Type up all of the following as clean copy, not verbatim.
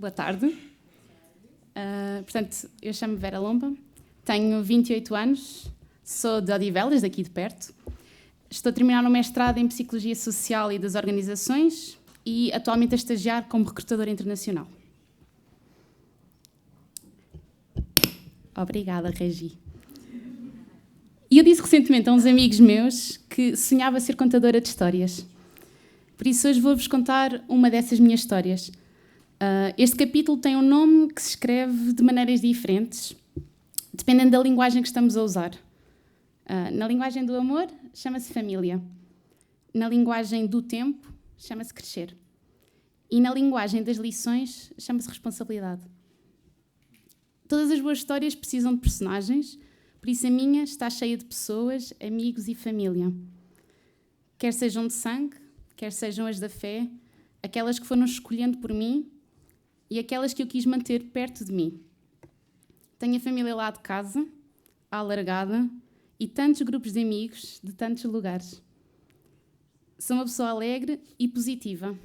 Boa tarde. Portanto, eu chamo-me Vera Lomba, tenho 28 anos, sou de Odivelas, daqui de perto. Estou a terminar um mestrado em Psicologia Social e das Organizações e atualmente a estagiar como recrutadora internacional. Obrigada, Regi. E eu disse recentemente a uns amigos meus que sonhava ser contadora de histórias. Por isso hoje vou-vos contar uma dessas minhas histórias. Este capítulo tem um nome que se escreve de maneiras diferentes, dependendo da linguagem que estamos a usar. Na linguagem do amor, chama-se família. Na linguagem do tempo, chama-se crescer. E na linguagem das lições, chama-se responsabilidade. Todas as boas histórias precisam de personagens, por isso a minha está cheia de pessoas, amigos e família. Quer sejam de sangue, quer sejam as da fé, aquelas que foram escolhendo por mim e aquelas que eu quis manter perto de mim. Tenho a família lá de casa, à alargada, e tantos grupos de amigos de tantos lugares. Sou uma pessoa alegre e positiva,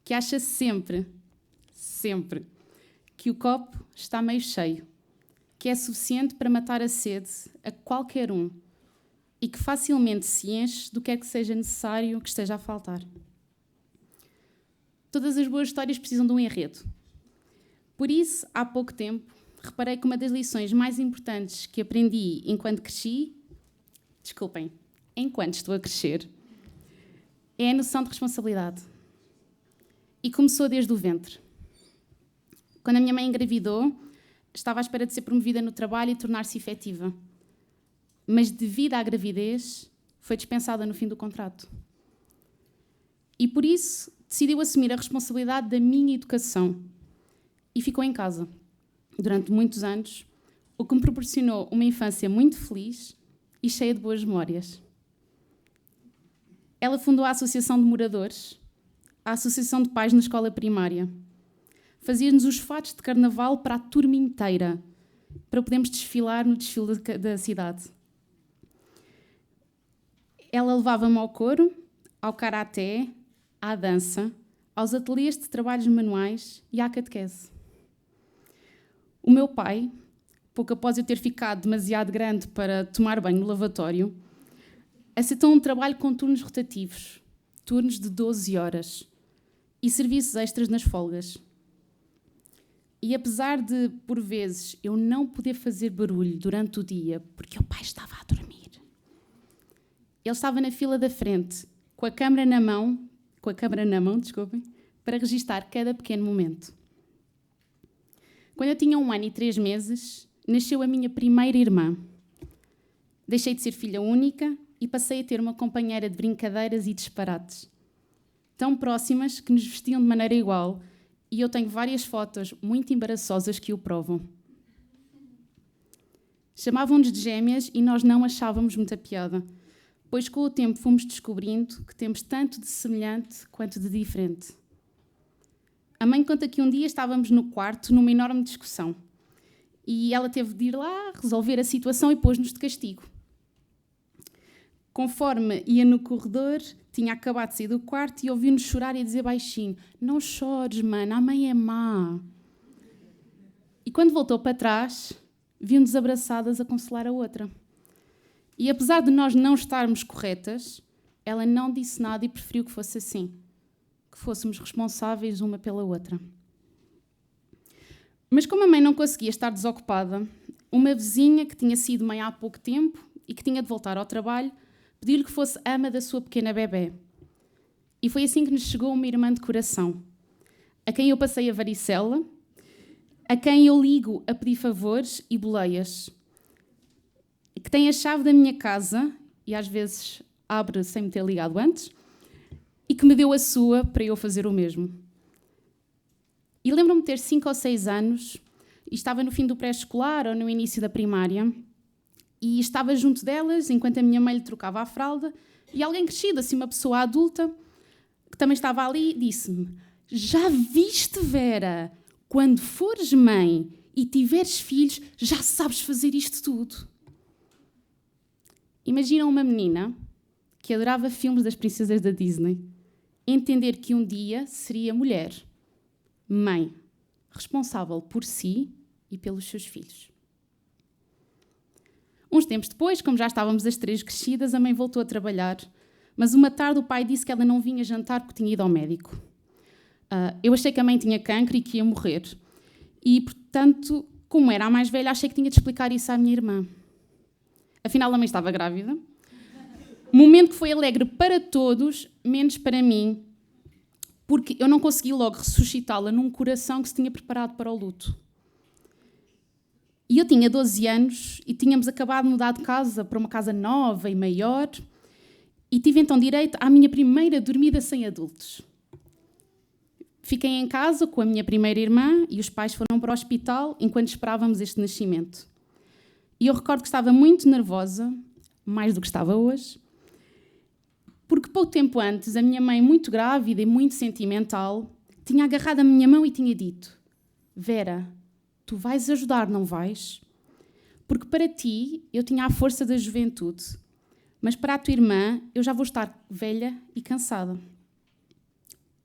que acha sempre, que o copo está meio cheio, que é suficiente para matar a sede a qualquer um e que facilmente se enche do que é que seja necessário que esteja a faltar. Todas as boas histórias precisam de um enredo. Por isso, há pouco tempo, reparei que uma das lições mais importantes que aprendi enquanto estou a crescer, é a noção de responsabilidade. E começou desde o ventre. Quando a minha mãe engravidou, estava à espera de ser promovida no trabalho e tornar-se efetiva. Mas, devido à gravidez, foi dispensada no fim do contrato. E, por isso, decidiu assumir a responsabilidade da minha educação. E ficou em casa, durante muitos anos, o que me proporcionou uma infância muito feliz e cheia de boas memórias. Ela fundou a Associação de Moradores, a Associação de Pais na escola primária. Fazia-nos os fatos de carnaval para a turma inteira, para podermos desfilar no desfile da cidade. Ela levava-me ao coro, ao karaté, à dança, aos ateliês de trabalhos manuais e à catequese. O meu pai, pouco após eu ter ficado demasiado grande para tomar banho no lavatório, aceitou um trabalho com turnos rotativos, turnos de 12 horas e serviços extras nas folgas. E apesar de, por vezes, eu não poder fazer barulho durante o dia porque o pai estava a dormir, ele estava na fila da frente, com a câmara na mão, para registar cada pequeno momento. Quando eu tinha 1 ano e 3 meses, nasceu a minha primeira irmã. Deixei de ser filha única e passei a ter uma companheira de brincadeiras e disparates. Tão próximas que nos vestiam de maneira igual, e eu tenho várias fotos muito embaraçosas que o provam. Chamavam-nos de gêmeas e nós não achávamos muita piada, pois com o tempo fomos descobrindo que temos tanto de semelhante quanto de diferente. A mãe conta que um dia estávamos no quarto numa enorme discussão e ela teve de ir lá resolver a situação e pôs-nos de castigo. Conforme ia no corredor, tinha acabado de sair do quarto e ouviu-nos chorar e dizer baixinho: "Não chores, mana, a mãe é má." E quando voltou para trás, viu-nos abraçadas a consolar a outra. E apesar de nós não estarmos corretas, ela não disse nada e preferiu que fosse assim, que fôssemos responsáveis uma pela outra. Mas como a mãe não conseguia estar desocupada, uma vizinha que tinha sido mãe há pouco tempo e que tinha de voltar ao trabalho, pediu-lhe que fosse ama da sua pequena bebé. E foi assim que nos chegou uma irmã de coração, a quem eu passei a varicela, a quem eu ligo a pedir favores e boleias, que tem a chave da minha casa, e às vezes abre sem me ter ligado antes, e que me deu a sua para eu fazer o mesmo. E lembro-me de ter 5 ou 6 anos, e estava no fim do pré-escolar ou no início da primária, e estava junto delas, enquanto a minha mãe lhe trocava a fralda, e alguém crescido, assim uma pessoa adulta, que também estava ali, disse-me: "Já viste, Vera? Quando fores mãe e tiveres filhos, já sabes fazer isto tudo." Imagina uma menina que adorava filmes das princesas da Disney entender que um dia seria mulher, mãe, responsável por si e pelos seus filhos. Uns tempos depois, como já estávamos as 3 crescidas, a mãe voltou a trabalhar, mas uma tarde o pai disse que ela não vinha jantar porque tinha ido ao médico. Eu achei que a mãe tinha cancro e que ia morrer. E, portanto, como era a mais velha, achei que tinha de explicar isso à minha irmã. Afinal, a mãe estava grávida. Momento que foi alegre para todos, menos para mim, porque eu não consegui logo ressuscitá-la num coração que se tinha preparado para o luto. E eu tinha 12 anos e tínhamos acabado de mudar de casa para uma casa nova e maior e tive então direito à minha primeira dormida sem adultos. Fiquei em casa com a minha primeira irmã e os pais foram para o hospital enquanto esperávamos este nascimento. E eu recordo que estava muito nervosa, mais do que estava hoje, porque pouco tempo antes a minha mãe, muito grávida e muito sentimental, tinha agarrado a minha mão e tinha dito: Vera, tu vais ajudar, não vais? Porque para ti eu tinha a força da juventude, mas para a tua irmã eu já vou estar velha e cansada.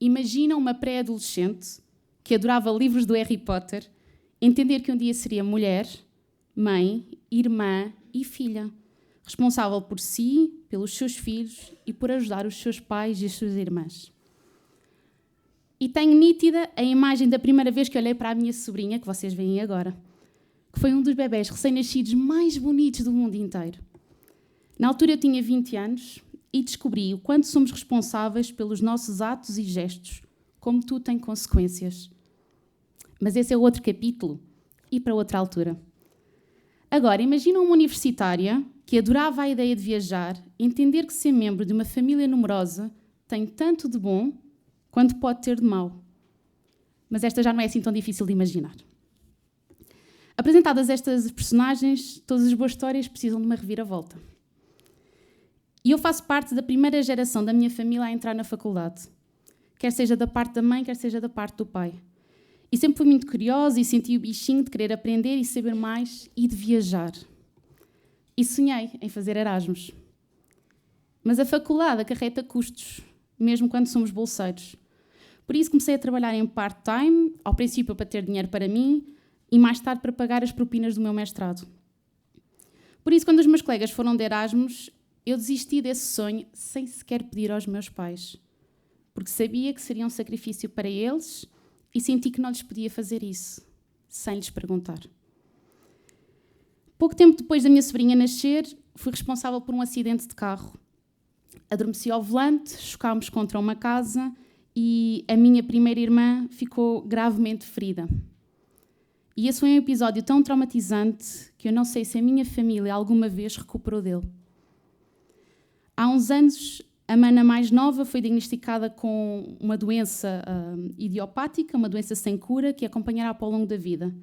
Imagina uma pré-adolescente que adorava livros do Harry Potter, entender que um dia seria mulher, mãe, irmã e filha, responsável por si, pelos seus filhos e por ajudar os seus pais e as suas irmãs. E tenho nítida a imagem da primeira vez que olhei para a minha sobrinha, que vocês veem agora, que foi um dos bebés recém-nascidos mais bonitos do mundo inteiro. Na altura eu tinha 20 anos e descobri o quanto somos responsáveis pelos nossos atos e gestos, como tudo tem consequências. Mas esse é outro capítulo e para outra altura. Agora, imagina uma universitária que adorava a ideia de viajar, entender que ser membro de uma família numerosa tem tanto de bom quanto pode ter de mau. Mas esta já não é assim tão difícil de imaginar. Apresentadas estas personagens, todas as boas histórias precisam de uma reviravolta. E eu faço parte da primeira geração da minha família a entrar na faculdade, quer seja da parte da mãe, quer seja da parte do pai. E sempre fui muito curiosa e senti o bichinho de querer aprender e saber mais e de viajar. E sonhei em fazer Erasmus. Mas a faculdade acarreta custos, mesmo quando somos bolseiros. Por isso comecei a trabalhar em part-time, ao princípio para ter dinheiro para mim e mais tarde para pagar as propinas do meu mestrado. Por isso, quando os meus colegas foram de Erasmus, eu desisti desse sonho sem sequer pedir aos meus pais, porque sabia que seria um sacrifício para eles e senti que não lhes podia fazer isso, sem lhes perguntar. Pouco tempo depois da minha sobrinha nascer, fui responsável por um acidente de carro. Adormeci ao volante, chocámos contra uma casa e a minha primeira irmã ficou gravemente ferida. E esse foi um episódio tão traumatizante que eu não sei se a minha família alguma vez recuperou dele. Há uns anos, a Mana mais nova foi diagnosticada com uma doença idiopática, uma doença sem cura, que a acompanhará ao longo da vida.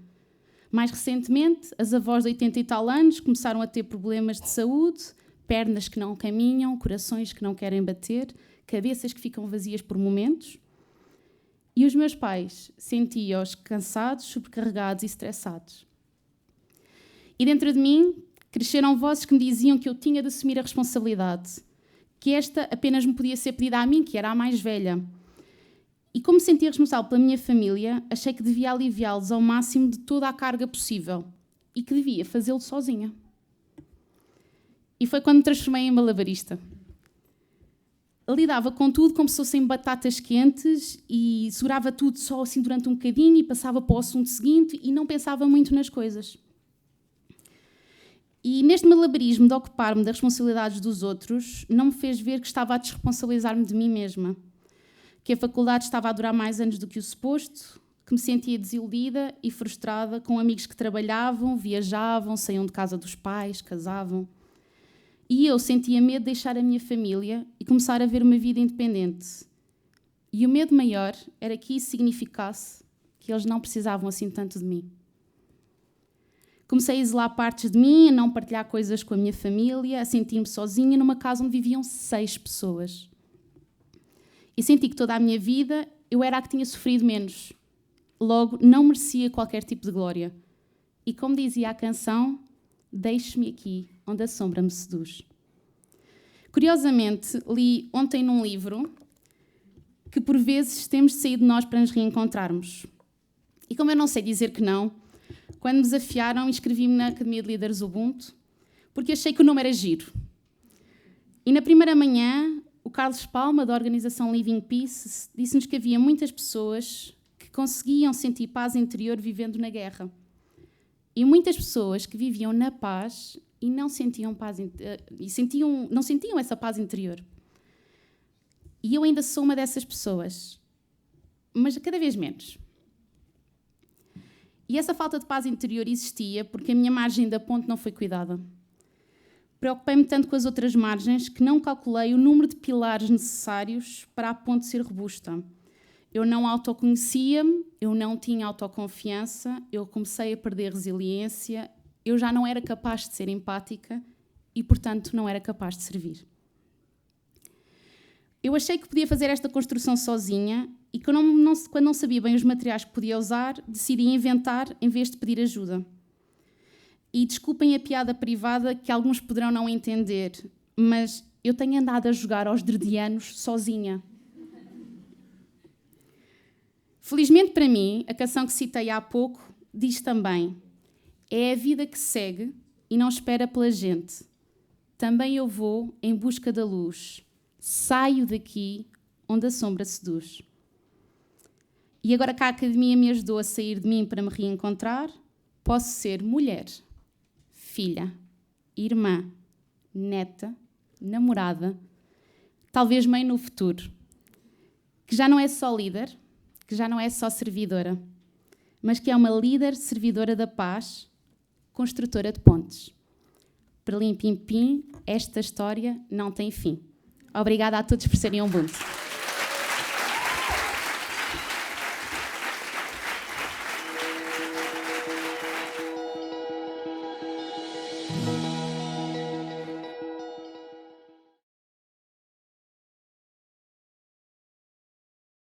Mais recentemente, as avós de 80 e tal anos começaram a ter problemas de saúde, pernas que não caminham, corações que não querem bater, cabeças que ficam vazias por momentos. E os meus pais sentiam-os cansados, sobrecarregados e estressados. E dentro de mim cresceram vozes que me diziam que eu tinha de assumir a responsabilidade, que esta apenas me podia ser pedida a mim, que era a mais velha. E como me sentia responsável pela minha família, achei que devia aliviá-los ao máximo de toda a carga possível e que devia fazê-lo sozinha. E foi quando me transformei em malabarista. Lidava com tudo como se fossem batatas quentes e segurava tudo só assim durante um bocadinho e passava para o assunto seguinte e não pensava muito nas coisas. E neste malabarismo de ocupar-me das responsabilidades dos outros, não me fez ver que estava a desresponsabilizar-me de mim mesma, que a faculdade estava a durar mais anos do que o suposto, que me sentia desiludida e frustrada com amigos que trabalhavam, viajavam, saíam de casa dos pais, casavam. E eu sentia medo de deixar a minha família e começar a ver uma vida independente. E o medo maior era que isso significasse que eles não precisavam assim tanto de mim. Comecei a isolar partes de mim, a não partilhar coisas com a minha família, a sentir-me sozinha numa casa onde viviam 6 pessoas. E senti que toda a minha vida eu era a que tinha sofrido menos. Logo, não merecia qualquer tipo de glória. E como dizia a canção, deixe-me aqui, onde a sombra me seduz. Curiosamente, li ontem num livro que por vezes temos de sair de nós para nos reencontrarmos. E como eu não sei dizer que não, quando me desafiaram, inscrevi-me na Academia de Líderes Ubuntu, porque achei que o nome era giro. E na primeira manhã, o Carlos Palma, da organização Living Peace, disse-nos que havia muitas pessoas que conseguiam sentir paz interior vivendo na guerra. E muitas pessoas que viviam na paz e não sentiam paz não sentiam essa paz interior. E eu ainda sou uma dessas pessoas, mas cada vez menos. E essa falta de paz interior existia porque a minha margem da ponte não foi cuidada. Preocupei-me tanto com as outras margens que não calculei o número de pilares necessários para a ponte ser robusta. Eu não autoconhecia-me, eu não tinha autoconfiança, eu comecei a perder resiliência, eu já não era capaz de ser empática e, portanto, não era capaz de servir. Eu achei que podia fazer esta construção sozinha e quando não sabia bem os materiais que podia usar, decidi inventar em vez de pedir ajuda. E desculpem a piada privada que alguns poderão não entender, mas eu tenho andado a jogar aos dredianos sozinha. Felizmente para mim, a canção que citei há pouco diz também: é a vida que segue e não espera pela gente. Também eu vou em busca da luz. Saio daqui onde a sombra seduz. E agora que a Academia me ajudou a sair de mim para me reencontrar, posso ser mulher, filha, irmã, neta, namorada, talvez mãe no futuro, que já não é só líder, que já não é só servidora, mas que é uma líder servidora da paz, construtora de pontes. Para Lim Pim Pim, esta história não tem fim. Obrigada a todos por serem Ubuntu.